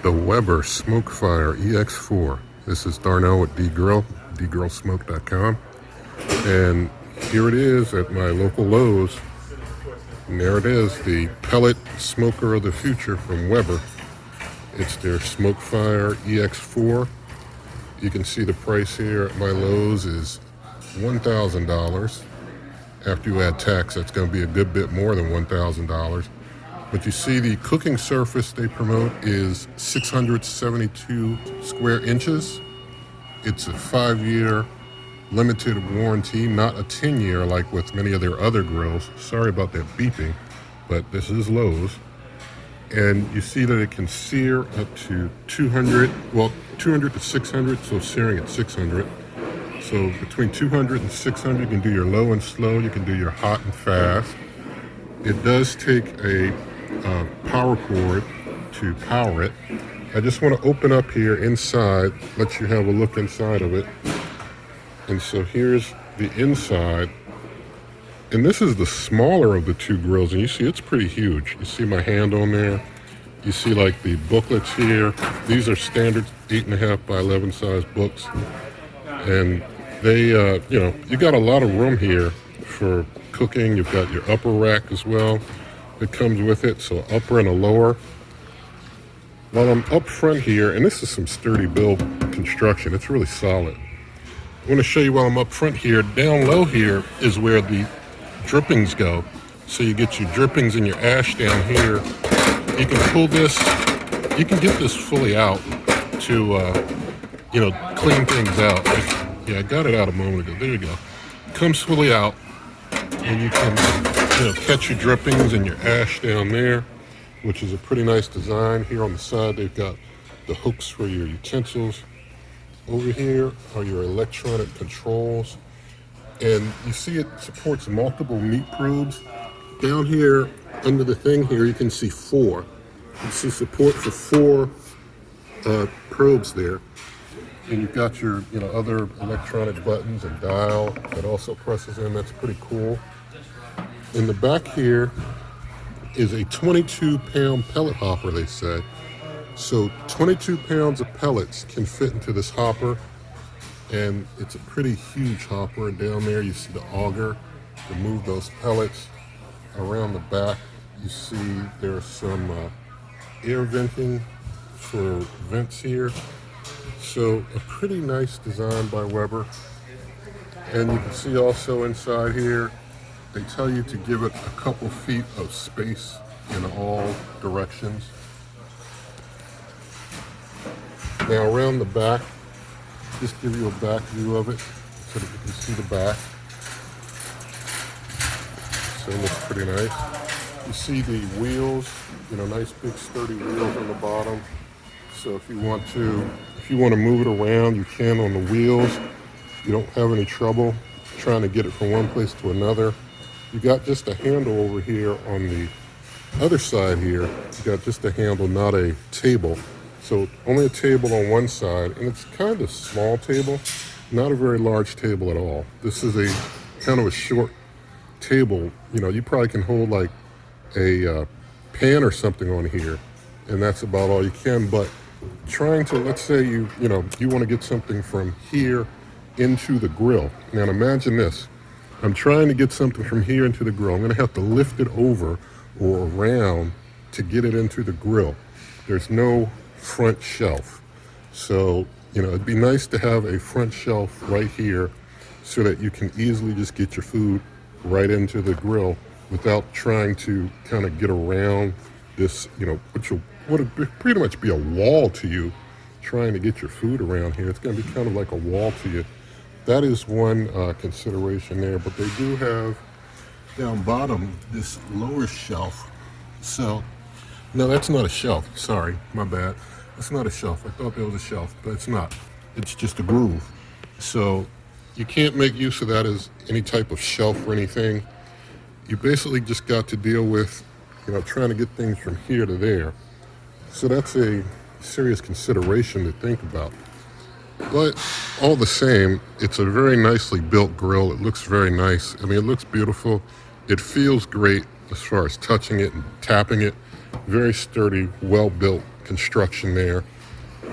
The Weber SmokeFire EX4. This is Darnell with D-Grill, dgrillsmoke.com. And here it is at my local Lowe's. And there it is, the pellet smoker of the future from Weber. It's their SmokeFire EX4. You can see the price here at my Lowe's is $1,000. After you add tax, that's going to be a good bit more than $1,000. But you see the cooking surface they promote is 672 square inches. It's a 5-year limited warranty, not a 10-year like with many of their other grills. Sorry about that beeping, but this is Lowe's. And you see that it can sear up to 200 to 600, so searing at 600. So between 200 and 600, you can do your low and slow, you can do your hot and fast. It does take a power cord to power it. I just want to open up here inside, let you have a look inside of it. And so here's the inside. And this is the smaller of the two grills, and you see it's pretty huge. You see my hand on there. You see like the booklets here. These are standard 8.5 by 11 size books. And they, you got a lot of room here for cooking. You've got your upper rack as well that comes with it, so upper and a lower. While I'm up front here, and this is some sturdy build construction, it's really solid. I want to show you while I'm up front here, down low here is where the drippings go. So you get your drippings and your ash down here. You can pull this, you can get this fully out to, clean things out. Yeah, I got it out a moment ago. There you go. Comes fully out, and you can catch your drippings and your ash down there, which is a pretty nice design. Here on the side, they've got the hooks for your utensils. Over here are your electronic controls. And you see it supports multiple meat probes. Down here, under the thing here, you can see 4. You see support for 4 probes there. And you've got your other electronic buttons and dial that also presses in. That's pretty cool. In the back here is a 22-pound pellet hopper, they say. So 22 pounds of pellets can fit into this hopper, and it's a pretty huge hopper. And down there you see the auger to move those pellets. Around the back you see there's some air venting for vents here. So a pretty nice design by Weber. And you can see also inside here, they tell you to give it a couple feet of space in all directions. Now around the back, just give you a back view of it so that you can see the back. So it looks pretty nice. You see the wheels, nice big sturdy wheels on the bottom. So if you want to move it around, you can on the wheels. You don't have any trouble trying to get it from one place to another. You got just a handle over here on the other side here. You got just a handle, not a table. So only a table on one side, and it's kind of small table, not a very large table at all. This is a kind of a short table. You probably can hold like a pan or something on here, and that's about all you can. But trying to, let's say you want to get something from here into the grill. Now imagine this. I'm trying to get something from here into the grill. I'm going to have to lift it over or around to get it into the grill. There's no front shelf. So, it'd be nice to have a front shelf right here so that you can easily just get your food right into the grill without trying to kind of get around this, which would pretty much be a wall to you trying to get your food around here. It's going to be kind of like a wall to you. That is one consideration there, but they do have down bottom this lower shelf. So, no, that's not a shelf. Sorry, my bad. That's not a shelf. I thought that was a shelf, but it's not. It's just a groove. So you can't make use of that as any type of shelf or anything. You basically just got to deal with, trying to get things from here to there. So that's a serious consideration to think about. But all the same, it's a very nicely built grill. It looks very nice. I mean, it looks beautiful. It feels great as far as touching it and tapping it. Very sturdy, well-built construction there.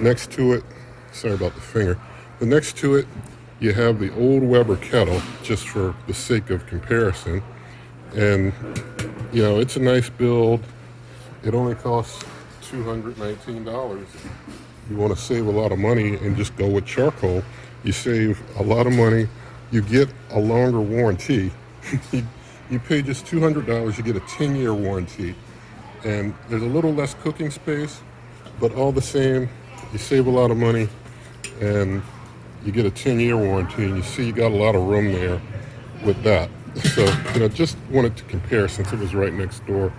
Next to it, sorry about the finger, but next to it you have the old Weber kettle, just for the sake of comparison. And you know, it's a nice build. It only costs $219. You want to save a lot of money and just go with charcoal. You save a lot of money. You get a longer warranty. You pay just $200, you get a 10-year warranty. And there's a little less cooking space, but all the same, you save a lot of money and you get a 10-year warranty, and you see you got a lot of room there with that. So, you know, just wanted to compare since it was right next door.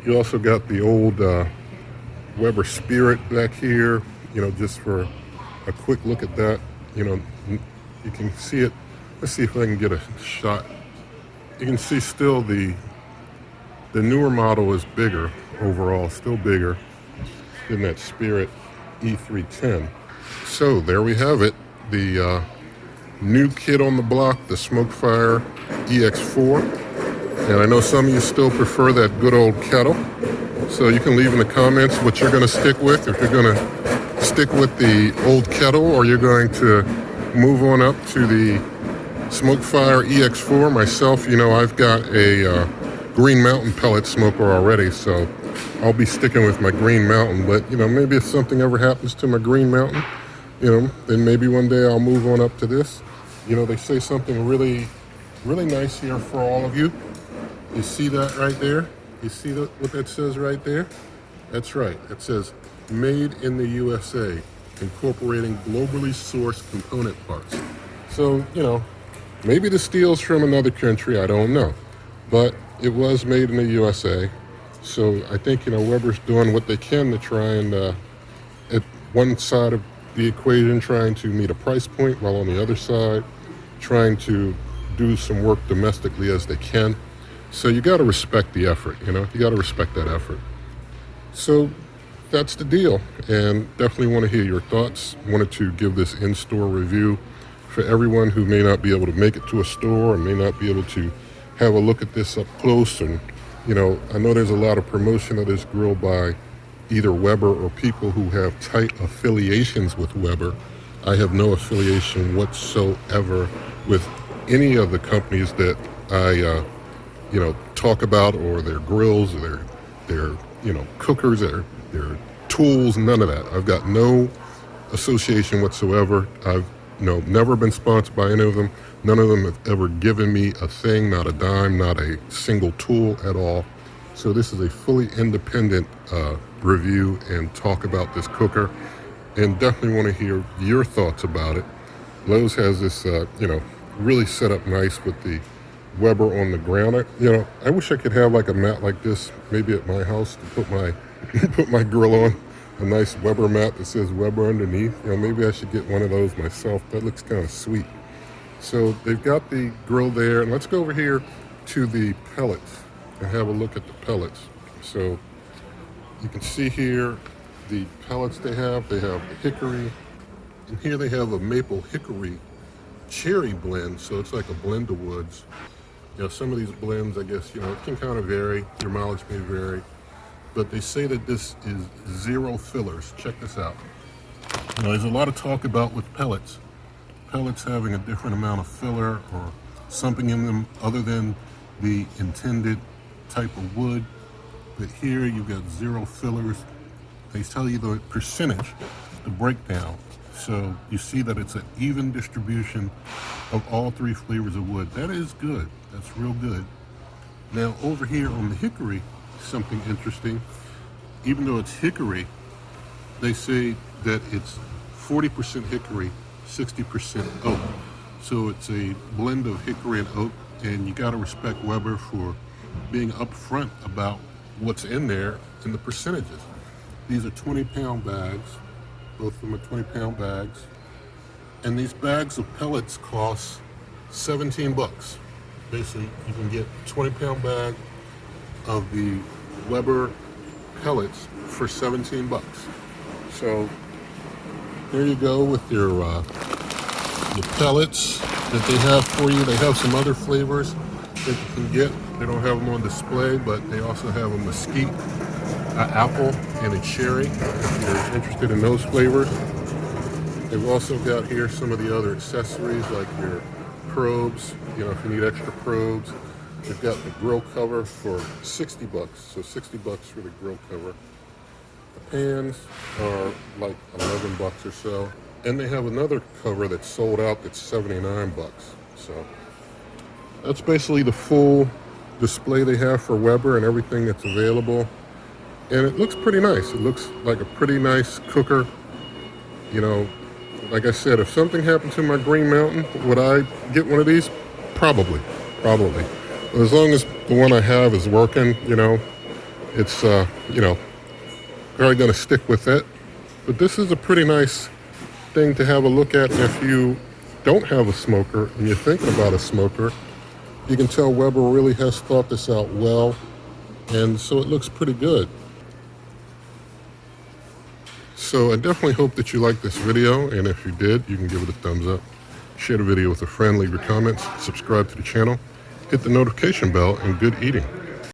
You also got the old Weber Spirit back here, you know, just for a quick look at that. You know, you can see it. Let's see if I can get a shot. You can see still the newer model is bigger overall, still bigger than that Spirit E310. So there we have it, the new kid on the block, the SmokeFire EX4. And I know some of you still prefer that good old kettle. So you can leave in the comments what you're going to stick with, if you're going to stick with the old kettle or you're going to move on up to the SmokeFire EX4. Myself, you know, I've got a Green Mountain pellet smoker already, so I'll be sticking with my Green Mountain. But, you know, maybe if something ever happens to my Green Mountain, you know, then maybe one day I'll move on up to this. You know, they say something really, really nice here for all of you. You see that right there? You see what that says right there? That's right. It says, made in the USA, incorporating globally sourced component parts. So, you know, maybe the steel's from another country, I don't know. But it was made in the USA. So I think, you know, Weber's doing what they can to try and, at one side of the equation, trying to meet a price point, while on the other side, trying to do some work domestically as they can. So you got to respect the effort, you know, you got to respect that effort. So that's the deal, and definitely want to hear your thoughts. Wanted to give this in-store review for everyone who may not be able to make it to a store and may not be able to have a look at this up close. And, you know, I know there's a lot of promotion of this grill by either Weber or people who have tight affiliations with Weber. I have no affiliation whatsoever with any of the companies that I, you know, talk about, or their grills, or their you know, cookers, their tools, none of that. I've got no association whatsoever. I've, you know, never been sponsored by any of them. None of them have ever given me a thing, not a dime, not a single tool at all. So this is a fully independent review and talk about this cooker, and definitely want to hear your thoughts about it. Lowe's has this, you know, really set up nice with the Weber on the ground. You know, I wish I could have like a mat like this, maybe at my house, to put my put my grill on. A nice Weber mat that says Weber underneath. You know, maybe I should get one of those myself. That looks kind of sweet. So they've got the grill there, and let's go over here to the pellets and have a look at the pellets. So you can see here the pellets they have. They have the hickory, and here they have a maple hickory cherry blend. So it's like a blend of woods. You know, some of these blends, I guess, you know, it can kind of vary. Your mileage may vary. But they say that this is 0 fillers. Check this out. You know, there's a lot of talk about with pellets. Pellets having a different amount of filler or something in them other than the intended type of wood. But here you've got 0 fillers. They tell you the percentage, the breakdown. So you see that it's an even distribution of all 3 flavors of wood. That is good. That's real good. Now over here on the hickory, something interesting. Even though it's hickory, they say that it's 40% hickory, 60% oak. So it's a blend of hickory and oak, and you got to respect Weber for being upfront about what's in there and the percentages. These are 20-pound bags. Both of them are 20-pound bags. And these bags of pellets cost 17 bucks. Basically, you can get a 20-pound bag of the Weber pellets for 17 bucks. So there you go with your the pellets that they have for you. They have some other flavors that you can get. They don't have them on display, but they also have a mesquite apple and a cherry, if you're interested in those flavors. They've also got here some of the other accessories like your probes, you know, if you need extra probes. They've got the grill cover for 60 bucks, so 60 bucks for the grill cover. The pans are like 11 bucks or so. And they have another cover that's sold out that's 79 bucks. So that's basically the full display they have for Weber and everything that's available. And it looks pretty nice. It looks like a pretty nice cooker. You know, like I said, if something happened to my Green Mountain, would I get one of these? Probably. But as long as the one I have is working, you know, it's, you know, probably going to stick with it. But this is a pretty nice thing to have a look at if you don't have a smoker and you're thinking about a smoker. You can tell Weber really has thought this out well, and so it looks pretty good. So I definitely hope that you liked this video, and if you did, you can give it a thumbs up. Share the video with a friend, leave your comments, subscribe to the channel, hit the notification bell, and good eating.